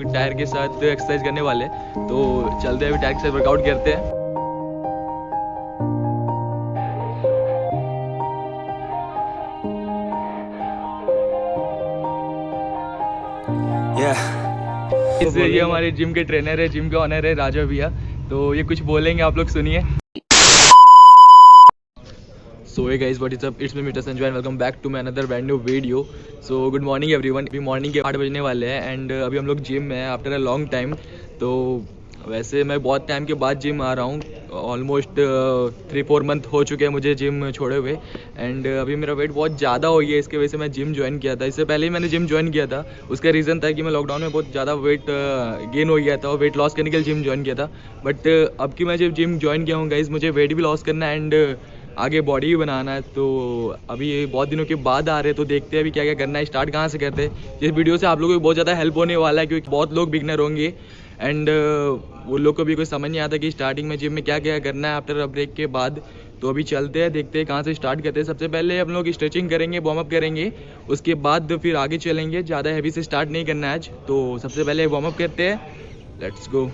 Tyre के साथ exercise करने वाले हैं, तो चलते हैं अभी टायर के साथ वर्कआउट करते हैं। ये हमारे जिम के ट्रेनर है, जिम के ऑनर है राजा भैया, तो ये कुछ बोलेंगे, आप लोग सुनिए। So hey guys, what is up? It's me Mr. Sanjay and welcome back to my another brand new video. So good morning everyone. अभी मॉर्निंग के 8 बजने वाले हैं एंड अभी हम लोग जिम में हैं आफ्टर अ लॉन्ग टाइम। तो वैसे मैं बहुत टाइम के बाद जिम आ रहा हूँ, ऑलमोस्ट 3-4 मंथ हो चुके हैं मुझे जिम छोड़े हुए एंड अभी मेरा वेट बहुत ज़्यादा हो गया है, इसके वजह से मैं जिम ज्वाइन किया था। इससे पहले ही मैंने जिम ज्वाइन किया था, उसका रीज़न था कि मैं लॉकडाउन में बहुत ज़्यादा वेट गेन हो गया था और वेट लॉस करने के लिए जिम ज्वाइन किया था। बट अब कि मैं जब जिम ज्वाइन किया हूँ गाइज, मुझे वेट भी लॉस करना है एंड आगे बॉडी भी बनाना है। तो अभी ये बहुत दिनों के बाद आ रहे हैं, तो देखते हैं अभी क्या क्या करना है, स्टार्ट कहाँ से करते हैं। इस वीडियो से आप लोगों को बहुत ज़्यादा हेल्प होने वाला है क्योंकि बहुत लोग बिगनर होंगे एंड वो लोग को भी कुछ समझ नहीं आता कि स्टार्टिंग में जिम में क्या क्या करना है आफ्टर ब्रेक के बाद। तो अभी चलते हैं, देखते हैं कहाँ से स्टार्ट करते हैं। सबसे पहले हम लोग स्ट्रेचिंग करेंगे, वार्म अप करेंगे, उसके बाद फिर आगे चलेंगे। ज़्यादा हैवी से स्टार्ट नहीं करना है आज, तो सबसे पहले वार्म अप करते हैं। Let's go.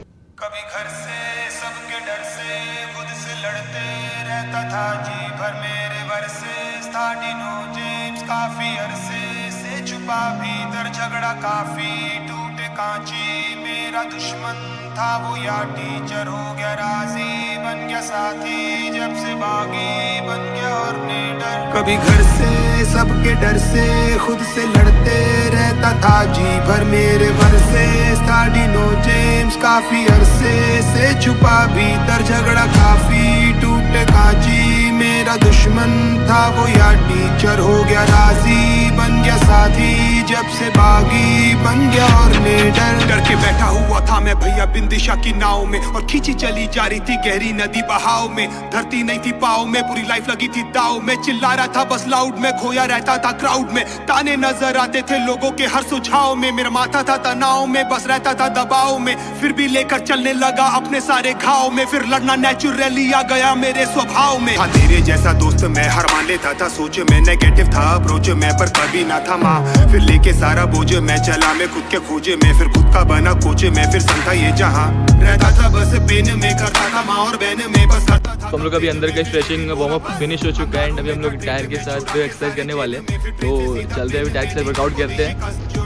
कभी घर से सबके डर से खुद से लड़ते रहता था जी भर मेरे वर्से स्टार्टिंग जेम्स काफी अरसे से छुपा भीतर झगड़ा काफी टूटे कांची मेरा दुश्मन था वो या टीचर हो गया राजी बन गया साथी जब से बागी बन गया और निडर। कभी घर से सबके डर से खुद से लड़ते रहता था जी भर मेरे वर्से स्टार्टिंग जेम्स काफी अरसे से छुपा भीतर झगड़ा काफी टूटे कांची मेरा दुश्मन था वो या टीचर हो गया राजी बन गया साथी जब से बागी बन गया और निडर। डर के बैठा हुआ था मैं भैया बिंदिशा की नाव में और खींची चली जा रही थी गहरी नदी बहाव में। धरती नहीं थी पाव में, पूरी लाइफ लगी थी दाव में। चिल्ला रहा था बस लाउड में, खोया रहता था क्राउड में। ताने नजर आते थे लोगों के हर सुझाव में। मेरा माथा था तनाव में, बस रहता था दबाव में। फिर भी लेकर चलने लगा अपने सारे घाव में। फिर लड़ना नेचुरली आ गया मेरे स्वभाव में। हाँ तेरे जैसा दोस्त मैं हर मान लेता था, सोच में नेगेटिव था अप्रोच में पर कभी ना था माँ। फिर लेके सारा बोझ मैं चला मैं खुद के खोजे में, फिर खुद का बना कोच में। फिर संता ये जहाँ रहता था बस पेन में, करता था माँ और बहन में बस करता था। तो हम लोग अभी अंदर का स्ट्रेचिंग वार्म अप फिनिश हो चुका है एंड अभी हम लोग टायर के साथ एक्सरसाइज करने वाले हैं, तो चलते हैं अभी टायर के साथ वर्कआउट करते हैं।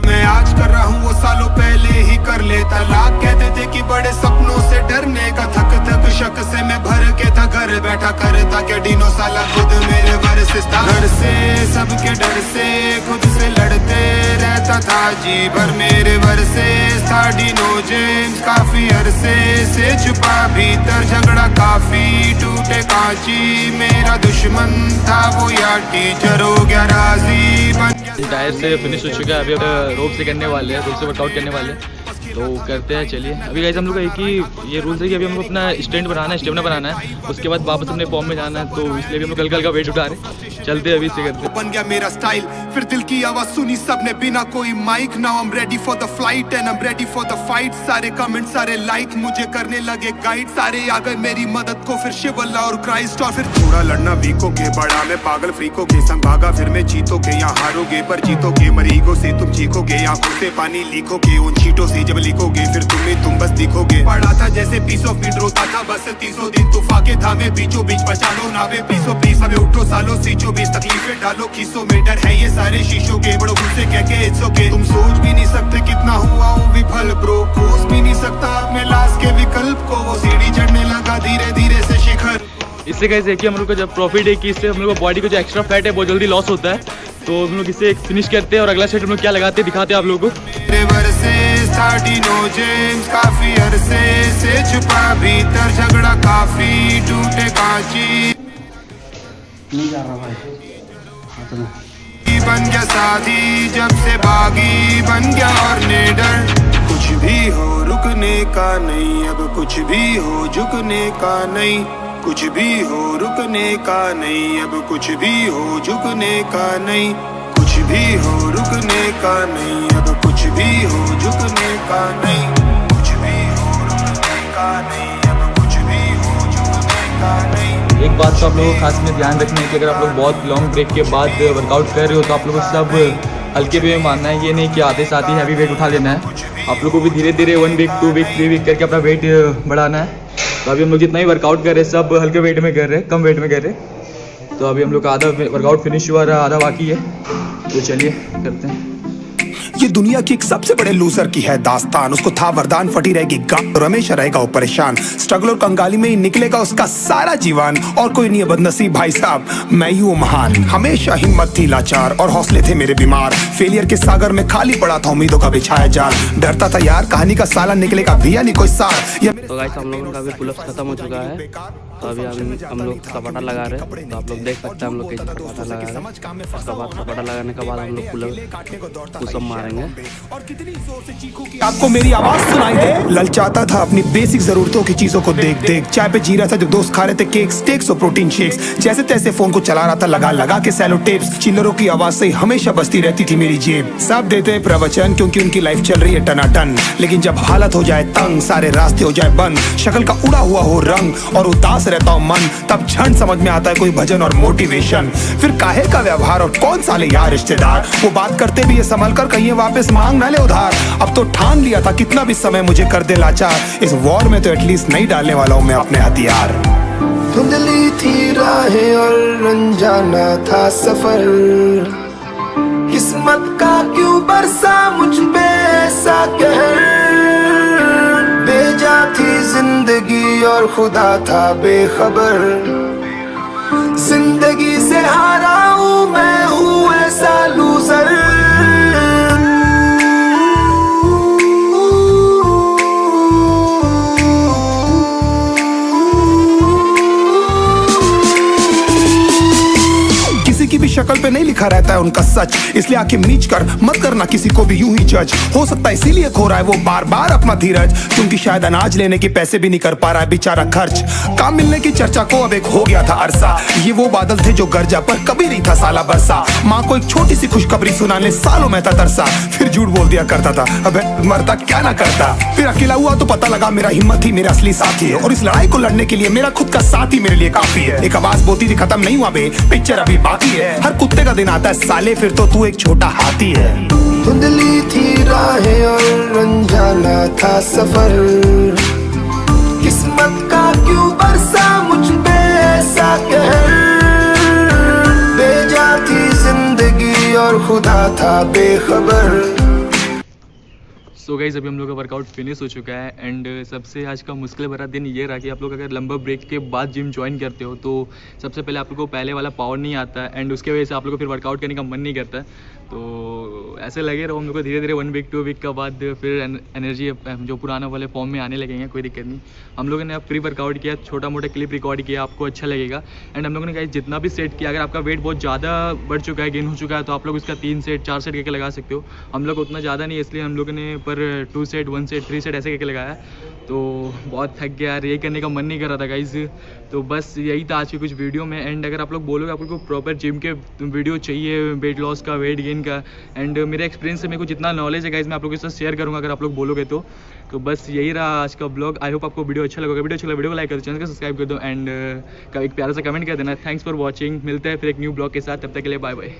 मैं आज कर रहा हूँ वो सालों पहले ही कर लेता। लाख कहते थे कि बड़े सपनों से डरने का, थक थक शक से मैं भर के था घर बैठा करता क्या डिनो साला खुद मेरे वर्सेस था। घर से सबके डर से खुद से लड़ते रहता था जी भर मेरे वर्सेस था डिनो जेम्स काफी अरसे से छुपा भीतर झगड़ा काफी टूटे कांची मेरा दुश्मन था वो या टीचर हो गया राजी बन गया। टायर से फिनिश हो चुका है, अभी रोप से करने वाले हैं, रोप से वर्कआउट करने वाले हैं, तो करते हैं। चलिए अभी गाइस हम लोग का एक ही ये रूल्स है कि अभी हमको अपना स्टैंड बनाना है, स्टेमिना बनाना है, उसके बाद वापस अपने फॉर्म में जाना है। तो इसलिए भी हम लोग हल्का हल्का वेट उठा रहे हैं, चलते हैं अभी से करते हैं। बन गया मेरा स्टाइल, फिर दिल की आवाज सुनी सबने बिना कोई mike. Now I am ready for the flight and I am ready for the fight. सारे कमेंट सारे लाइक मुझे करने लगे गाइड, सारे आ गए मेरी मदद को फिर शिव अल्लाह और क्राइस्ट। और फिर थोड़ा लड़ना वीकोगे, बड़ा में पागल फ्रीकोगे, संग भागा फिर मैं जीतोगे या हारोगे पर जीतोगे। मरीगो से तुम चीखोगे, आंखों से पानी लीखोगे, उन चीटों से जब लिखोगे फिर तुम बस दिखोगे। पढ़ा था जैसे पीस ऑफ मीट, रोता था बस 300 दिन तूफाके था मैं बीचों बीच। बचा लो नावे पीसो पीस, हमें उठो सालों सीचो बीस, तकलीफें डालो खीसों में। डर है ये सारे शीशों के, बड़ों से कह के इट्स ओके। तुम सोच भी नहीं सकते कितना हुआ हूँ विफल ब्रो, खोज भी नहीं सकता अपने लाश के विकल्प को। वो सीढ़ी चढ़ने लगा धीरे धीरे से शिखर। इससे कैसे कि हम लोग का जब प्रॉफिट है कि इससे हम लोग का बॉडी को जो एक्स्ट्रा फैट है बहुत जल्दी लॉस होता है, तो हम लोग इसे फिनिश करते हैं और अगला सेट हम लोग क्या लगाते हैं दिखाते हैं आप लोगों को। जेम्स काफी अरसे से छुपा भीतर झगड़ा काफी टूटे कांची नहीं जा रहा भाई बन गया साथी जब से बागी बन गया और निडर। कुछ भी हो रुकने का नहीं, अब कुछ भी हो झुकने का नहीं। कुछ भी हो रुकने का नहीं, अब कुछ भी हो झुकने का नहीं। कुछ भी हो रुकने का नहीं, अब कुछ भी हो झुकने का नहीं। कुछ भी हो रुकने का नहीं, अब कुछ भी हो झुकने का नहीं। एक बात तो आप लोगों को खास में ध्यान रखना है कि अगर आप लोग बहुत लॉन्ग ब्रेक के बाद वर्कआउट कर रहे हो तो आप लोगों को सब हल्के पे मानना है, ये नहीं कि आते साथ ही हैवी वेट उठा लेना है। आप लोग को भी धीरे धीरे 1 वीक 2 वीक 3 वीक करके अपना वेट बढ़ाना है। तो अभी हम लोग जितना ही वर्कआउट कर रहे हैं सब हल्के वेट में कर रहे हैं, कम वेट में कर रहे हैं। तो अभी हम लोग का आधा वर्कआउट फिनिश हुआ रहा, आधा बाकी है। तो चलिए करते हैं। ये दुनिया की एक सबसे बड़े लूजर की है दास्तान। उसको था वरदान, फटी रहेगी गांड और हमेशा रहेगा वो परेशान। स्ट्रगल और कंगाली में ही निकलेगा उसका सारा जीवन। और कोई नहीं है बदनसीब भाई साहब, मैं ही हूँ महान। हमेशा हिम्मत थी लाचार और हौसले थे मेरे बीमार। फेलियर के सागर में खाली पड़ा था उम्मीदों का बिछाया जाल। डरता था यार कहानी का साला निकलेगा भी या नहीं कोई सार। तो गाइस हम लोगों का भी पुलअप्स खत्म हो चुका है। तो अभी हम लोग सपाटा लगा रहे हैं। तो आप लोग देख सकते हैं हम लोग कैसे सपाटा लगा रहे हैं। उसके बाद सपाटा लगाने के बाद हम लोग पुशअप मारेंगे। आपको मेरी आवाज सुनाई दे? ललचाता था अपनी बेसिक जरूरतों की चीजों को देख देख। चाय पे जी रहा था जब दोस्त खा रहे थे केक स्टेक्स और प्रोटीन शेक्स। जैसे तैसे फोन को चला रहा था लगा लगा के सैलो टेप्स। चिल्लरों की आवाज से हमेशा बजती रहती थी मेरी जेब। सब देते हैं प्रवचन क्योंकि उनकी लाइफ चल रही है टनाटन। लेकिन जब हालत हो जाए तंग, सारे रास्ते हो जाए बंद, शक्ल का उड़ा हुआ हो रंग और उदास रहता हूँ मन, तब क्षण समझ में आता है कोई भजन और मोटिवेशन। फिर काहे का व्यवहार और कौन साले यार रिश्तेदार। वो बात करते भी ये संभल कर कहीं वापस मांग ना ले उधार। अब तो ठान लिया था कितना भी समय मुझे कर दे लाचार। इस वॉर में तो एटलीस्ट नहीं डालने वाला हूँ मैं अपने हथियार। धुंधली थी राहें और अनजाना था सफर। किस्मत का क्यों बरसा मुझ पे ऐसा कहर। बेजा थी जिंदगी और खुदा था बेखबर। जिंदगी से हारा हूँ मैं हूँ ऐसा लूजर। की भी शक्ल पे नहीं लिखा रहता है उनका सच। इसलिए आंखें मीच कर मत करना किसी को भी यूं ही जज। हो सकता है इसीलिए खो रहा है वो बार बार अपना धीरज। क्योंकि शायद अनाज लेने के पैसे भी नहीं कर पा रहा है बेचारा खर्च। काम मिलने की चर्चा को अब एक हो गया था अरसा। ये वो बादल थे जो गरजा पर कभी नहीं था साला बरसा। माँ को एक छोटी सी खुशखबरी सुनाने सालों में था तरसा। फिर झूठ बोल दिया करता था, अबे मरता क्या ना करता। फिर अकेला हुआ तो पता लगा मेरा हिम्मत ही मेरा असली साथी है। और इस लड़ाई को लड़ने के लिए मेरा खुद का साथ ही मेरे लिए काफी है। एक आवाज बोलती थी खत्म नहीं हुआ बे, पिक्चर अभी बाकी है। हर कुत्ते का दिन आता है साले, फिर तो तू एक छोटा हाथी है। धुंधली थी राहें और अनजाना था सफर। किस्मत का क्यों बरसा मुझ पे ऐसा कहर। बेजा थी जिंदगी और खुदा था बेखबर। सो गाइस अभी हम लोग का वर्कआउट फिनिश हो चुका है। एंड सबसे आज का मुश्किल भरा दिन ये रहा कि आप लोग अगर लंबा ब्रेक के बाद जिम ज्वाइन करते हो तो सबसे पहले आप लोग को पहले वाला पावर नहीं आता है। एंड उसके वजह से आप लोग को फिर वर्कआउट करने का मन नहीं करता है। तो ऐसे लगे रहो हम लोग को धीरे धीरे 1 वीक 2 वीक के बाद फिर एनर्जी जो पुराना वाले फॉर्म में आने लगेंगे, कोई दिक्कत नहीं। हम लोगों ने अब प्री वर्कआउट किया, छोटा मोटा क्लिप रिकॉर्ड किया, आपको अच्छा लगेगा। एंड हम लोगों ने गाइस जितना भी सेट किया, अगर आपका वेट बहुत ज़्यादा बढ़ चुका है, गेन हो चुका है, तो आप लोग उसका 3 सेट 4 सेट करके लगा सकते हो। हम लोग उतना ज़्यादा नहीं, इसलिए हम लोगों ने पर 2 सेट 1 सेट 3 सेट ऐसे करके लगाया। तो बहुत थक गया यार, ये करने का मन नहीं कर रहा था गाइस। तो बस यही था आज की कुछ वीडियो में। एंड अगर आप लोग बोलोगे आप लोग को प्रॉपर जिम के वीडियो चाहिए, वेट लॉस का, वेट गेन का, एंड मेरे एक्सपीरियंस से मेरे को जितना नॉलेज है गाइस मैं आप लोगों के साथ शेयर करूँगा अगर आप लोग बोलोगे तो बस यही रहा आज का ब्लॉग। आई होप आपको वीडियो अच्छा लगेगा। वीडियो अच्छा लगा वीडियो को लाइक कर दो, चैनल को सब्सक्राइब कर दो एंड एक प्यारा सा कमेंट कर देना। Thanks for watching. मिलते हैं फिर एक न्यू ब्लॉग के साथ, तब तक के लिए बाय बाय।